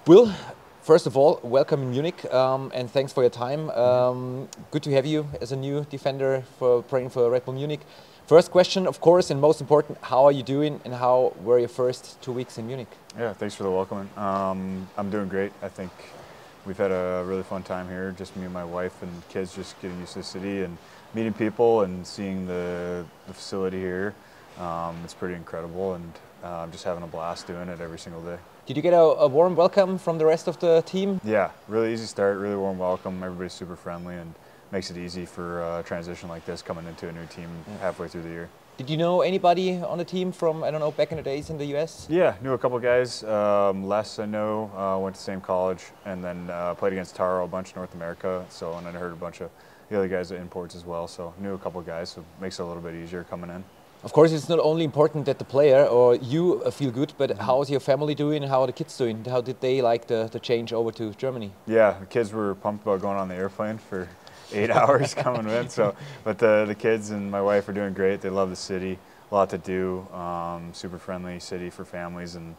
Will, first of all, welcome in Munich and thanks for your time. Good to have you as a new defender for playing for Red Bull Munich. First question, of course, and most important, how are you doing and how were your first 2 weeks in Munich? Yeah, thanks for the welcome. I'm doing great. I think we've had a really fun time here, just me and my wife and kids just getting used to the city and meeting people and seeing the facility here. It's pretty incredible and I'm just having a blast doing it every single day. Did you get a warm welcome from the rest of the team? Yeah, really easy start, really warm welcome. Everybody's super friendly and makes it easy for a transition like this coming into a new team halfway through the year. Did you know anybody on the team from, I don't know, back in the days in the US? Yeah, knew a couple guys. Les, I know, went to the same college, and then played against Taro a bunch in North America. So, and then I heard a bunch of the other guys at imports as well. So, knew a couple guys, so it makes it a little bit easier coming in. Of course, it's not only important that the player or you feel good, but how's your family doing? How are the kids doing? How did they like the change over to Germany? Yeah, the kids were pumped about going on the airplane for 8 hours coming in. So, but the kids and my wife are doing great. They love the city, a lot to do, super friendly city for families, and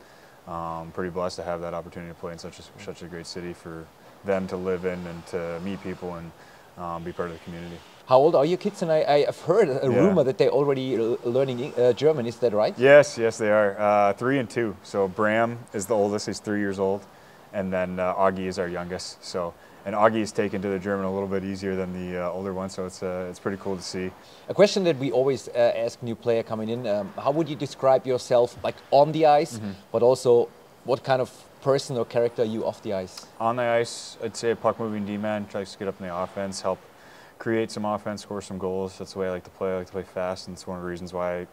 pretty blessed to have that opportunity to play in such a great city for them to live in and to meet people and be part of the community. How old are your kids? And I've heard a rumor that they're already learning German. Is that right? Yes, they are. 3 and 2. So Bram is the oldest. He's 3 years old, and then Augie is our youngest. So. And Augie is taken to the German a little bit easier than the older one, so it's pretty cool to see. A question that we always ask new player coming in: how would you describe yourself, like on the ice, but also what kind of person or character are you off the ice? On the ice, I'd say a puck-moving D-man, tries to get up in the offense, help create some offense, score some goals. That's the way I like to play. I like to play fast, and it's one of the reasons why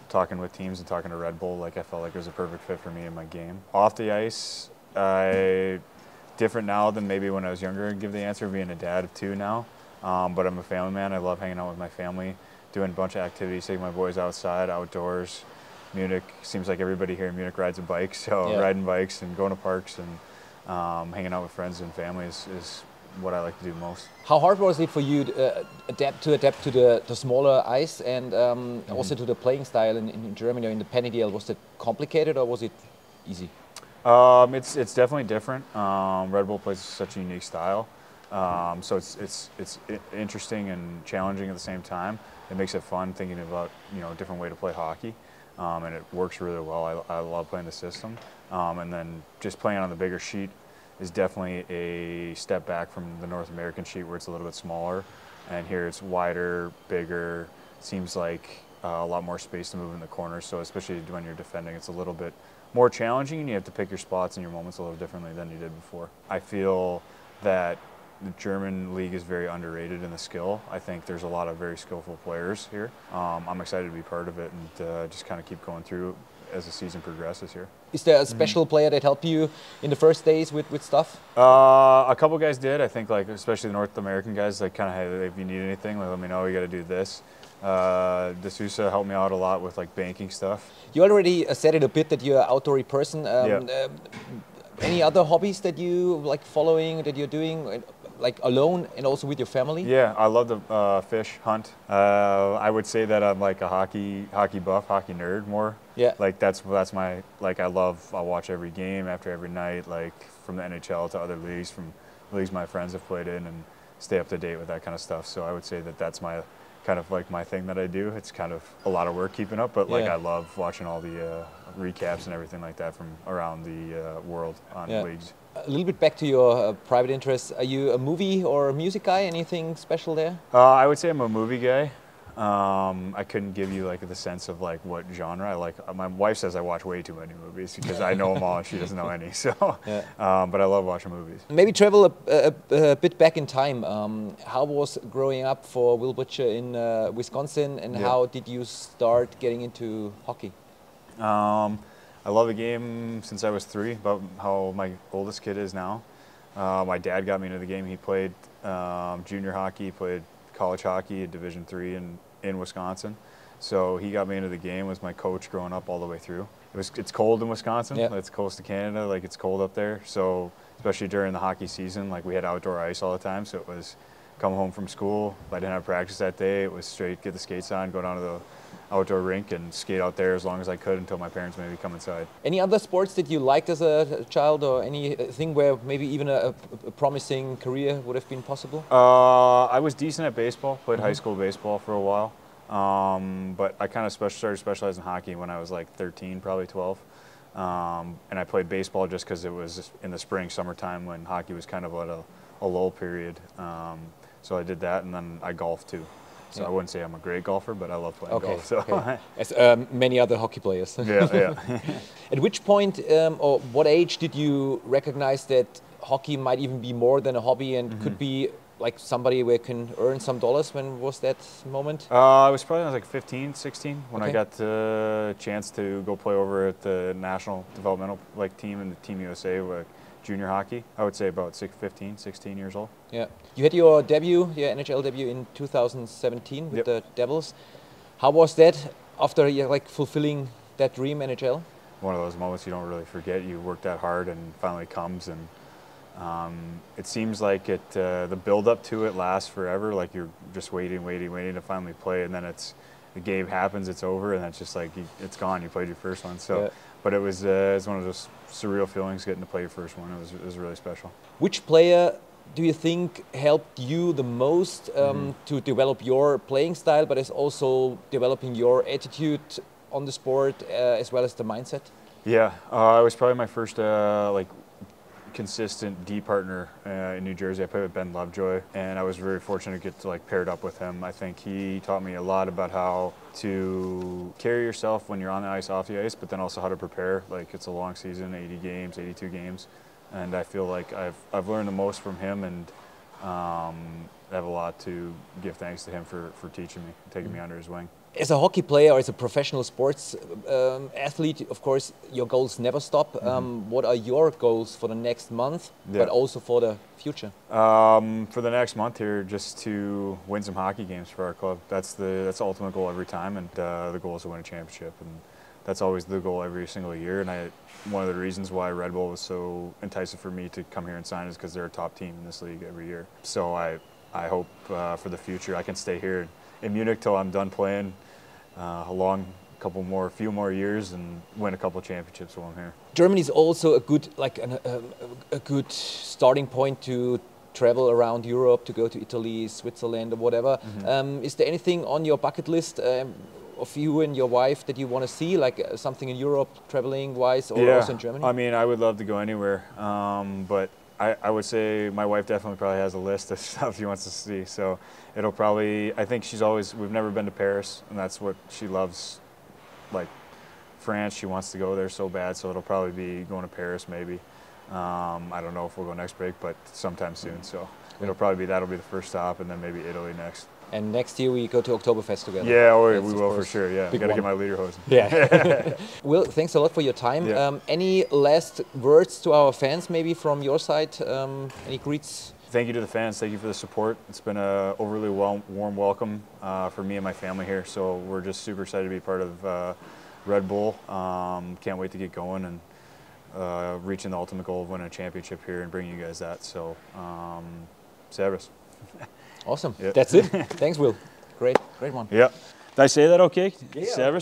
talking with teams and talking to Red Bull, I felt like it was a perfect fit for me in my game. Off the ice, different now than maybe when I was younger, I'd give the answer, being a dad of 2 now. But I'm a family man. I love hanging out with my family, doing a bunch of activities, taking my boys outside, outdoors. Munich, seems like everybody here in Munich rides a bike, so riding bikes and going to parks and hanging out with friends and family is what I like to do most. How hard was it for you to adapt to the smaller ice and also to the playing style in Germany or in the penny deal? Was it complicated or was it easy? It's definitely different. Red Bull plays such a unique style, so it's interesting and challenging at the same time. It makes it fun thinking about a different way to play hockey, and it works really well. I love playing the system, and then just playing on the bigger sheet is definitely a step back from the North American sheet where it's a little bit smaller, and here it's wider, bigger. Seems like a lot more space to move in the corners. So especially when you're defending, it's a little bit more challenging, and you have to pick your spots and your moments a little differently than you did before. I feel that the German league is very underrated in the skill. I think there's a lot of very skillful players here. I'm excited to be part of it and just kind of keep going through as the season progresses here. Is there a special player that helped you in the first days with stuff? A couple guys did. I think especially the North American guys, kind of, hey, if you need anything, let me know, you got to do this. D'Souza helped me out a lot with banking stuff. You already said it a bit that you're an outdoorsy person. Any other hobbies that you like following, that you're doing alone and also with your family? Yeah, I love to fish, hunt. I would say that I'm like a hockey buff, hockey nerd more. Yeah. That's my, I'll watch every game after every night, from the NHL to other leagues, from leagues my friends have played in, and stay up to date with that kind of stuff. So I would say that that's my kind of my thing that I do. It's kind of a lot of work keeping up, but I love watching all the recaps and everything like that from around the world on leagues. A little bit back to your private interests. Are you a movie or a music guy? Anything special there? I would say I'm a movie guy. I couldn't give you the sense of what genre I like. My wife says I watch way too many movies because I know them all and she doesn't know any. So, but I love watching movies. Maybe travel a bit back in time. How was growing up for Will Butcher in Wisconsin, and how did you start getting into hockey? I love the game since I was 3, about how my oldest kid is now. My dad got me into the game. He played junior hockey, he played college hockey at Division III in Wisconsin. So he got me into the game, was my coach growing up all the way through. It's cold in Wisconsin, it's close to Canada, it's cold up there. So especially during the hockey season, we had outdoor ice all the time. So it was come home from school, if I didn't have practice that day, it was straight, get the skates on, go down to the outdoor rink and skate out there as long as I could until my parents made me come inside. Any other sports that you liked as a child, or anything where maybe even a promising career would have been possible? I was decent at baseball, played high school baseball for a while, but I kind of started specializing in hockey when I was like 13, probably 12. And I played baseball just because it was in the spring, summertime when hockey was kind of at a lull period. So I did that, and then I golfed too. So I wouldn't say I'm a great golfer, but I love playing golf. So. As many other hockey players. Yeah. At which point or what age did you recognize that hockey might even be more than a hobby and could be like somebody where you can earn some dollars? When was that moment? I was probably like 15, 16 when I got the chance to go play over at the national developmental team in the Team USA with junior hockey. I would say about 15, 16 years old. Yeah. You had your debut, your NHL debut in 2017 with the Devils. How was that after fulfilling that dream NHL? One of those moments you don't really forget. You work that hard and finally comes, and it seems like the build up to it lasts forever. Like you're just waiting to finally play, and then the game happens, it's over, and it's just like it's gone. You played your first one. So, but it was one of those surreal feelings getting to play your first one. It was really special. Which player do you think helped you the most to develop your playing style, but is also developing your attitude on the sport as well as the mindset? Yeah, it was probably my first consistent D partner in New Jersey. I played with Ben Lovejoy, and I was very fortunate to get to paired up with him. I think he taught me a lot about how to carry yourself when you're on the ice, off the ice, but then also how to prepare. Like it's a long season, 80 games, 82 games, and I feel like I've learned the most from him, and I have a lot to give thanks to him for teaching me, taking me under his wing. As a hockey player or as a professional sports athlete, of course, your goals never stop. What are your goals for the next month, but also for the future? For the next month here, just to win some hockey games for our club. That's the ultimate goal every time, and the goal is to win a championship, and that's always the goal every single year. And one of the reasons why Red Bull was so enticing for me to come here and sign is because they're a top team in this league every year. So I hope for the future I can stay here in Munich till I'm done playing a few more years and win a couple championships while I'm here. Germany is also a good a good starting point to travel around Europe, to go to Italy, Switzerland, or whatever. Is there anything on your bucket list of you and your wife that you want to see, like something in Europe, traveling wise, or also in Germany? I mean, I would love to go anywhere, but I would say my wife definitely probably has a list of stuff she wants to see. So it'll probably, I think we've never been to Paris, and that's what she loves, like France. She wants to go there so bad, so it'll probably be going to Paris maybe. I don't know if we'll go next break, but sometime soon. So that'll be the first stop, and then maybe Italy next. And next year we go to Oktoberfest together. Yeah, we will for sure. Yeah, got to get my lederhosen. Yeah. Will, thanks a lot for your time. Yeah. Any last words to our fans, maybe from your side? Any greets? Thank you to the fans. Thank you for the support. It's been a overly warm welcome for me and my family here. So we're just super excited to be part of Red Bull. Can't wait to get going and reaching the ultimate goal of winning a championship here and bringing you guys that. So, Servus. Awesome. Yep. That's it. Thanks, Will. Great one. Yeah. Did I say that okay? Yeah. Servus.